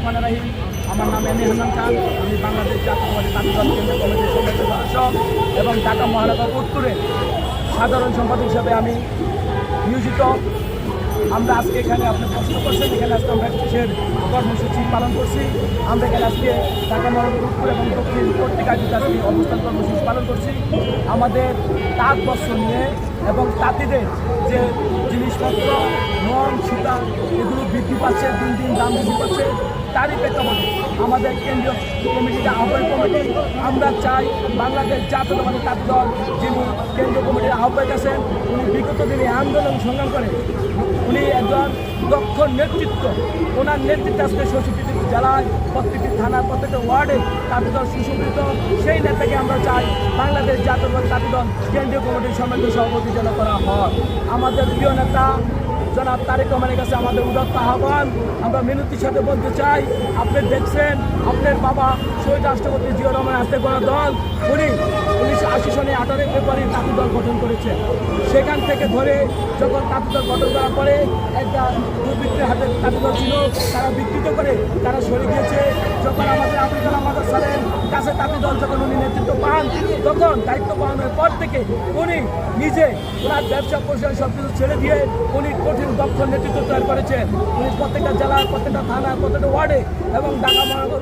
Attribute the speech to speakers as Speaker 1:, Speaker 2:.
Speaker 1: রহিম। আমার নাম M A Hasan Khan. আমি বাংলাদেশ জাতীয়তাবাদী ছাত্র দল কেন্দ্রীয় কমিটির সদস্য এবং ঢাকা মহানগর উত্তরের সাধারণ সম্পাদক হিসাবে আমি নিয়োজিত। আমরা আজকে এখানে আপনি প্রশ্ন করছেন, এখানে আজকে আমরা কিসের কর্মসূচি পালন করছি। আমরা এখানে আজকে ঢাকা মহানগর উত্তর এবং দক্ষিণ পত্রিকায় আজকে অবস্থান কর্মসূচি পালন করছি। আমাদের তাঁত বস্ত্র নিয়ে এবং তাঁতিদের যে জিনিসপত্র রং সীতা এগুলো বৃদ্ধি পাচ্ছে, দিন দিন দাম বৃদ্ধি পাচ্ছে। তারই প্রেক্ষাপটে আমাদের কেন্দ্রীয় কমিটিতে আহ্বায়ক কমিটি আমরা চাই বাংলাদেশ জাতীয়তাবাদী তাঁত দল যিনি কেন্দ্রীয় কমিটির আহ্বায়ক আছেন, উনি বিগত দিনে আন্দোলন সংগ্রাম করে উনি একজন দক্ষ নেতৃত্ব। ওনার নেতৃত্বে আজকে ৬৬টি জেলায় প্রত্যেকটি থানার প্রত্যেকটা ওয়ার্ডে তাঁত দল সুসংগঠিত। সেই নেতাকে আমরা চাই বাংলাদেশ জাতীয়তাবাদী তাঁত দল কেন্দ্রীয় কমিটির সম্মানিত সভাপতি যেন করা হয়। আমাদের প্রিয় নেতা জনাব তারেক রহমানের কাছে আমাদের উদাত্ত আহ্বান। আমরা মিনতির সাথে বলতে চাই, আপনি দেখছেন আপনার বাবা শহীদ রাষ্ট্রপতি জিয়া রহমানের হাতে গড়া দল, উনি 1980 সনে 18 ফেব্রুয়ারি তাঁতি দল গঠন করেছে। সেখান থেকে ধরে যখন তাঁতি দল গঠন করার পরে একটা দুর্বৃত্তের হাতে তাঁতি দল ছিল, তারা বিকৃত করে তারা সরে গিয়েছে। যখন আমাদের আবুল কালাম আজাদ স্যারের কাছে তাঁতি দল যখন উনি নেতৃত্ব পান, তখন দায়িত্ব পালনের পর থেকে উনি নিজে ওনার ব্যবসা পরিচালনা সব কিছু ছেড়ে দিয়ে উনি কঠিন দক্ষ নেতৃত্ব তৈরি করেছেন। উনি প্রত্যেকটা জেলার প্রত্যেকটা থানা প্রত্যেকটা ওয়ার্ডে এবং ঢাকা মহানগর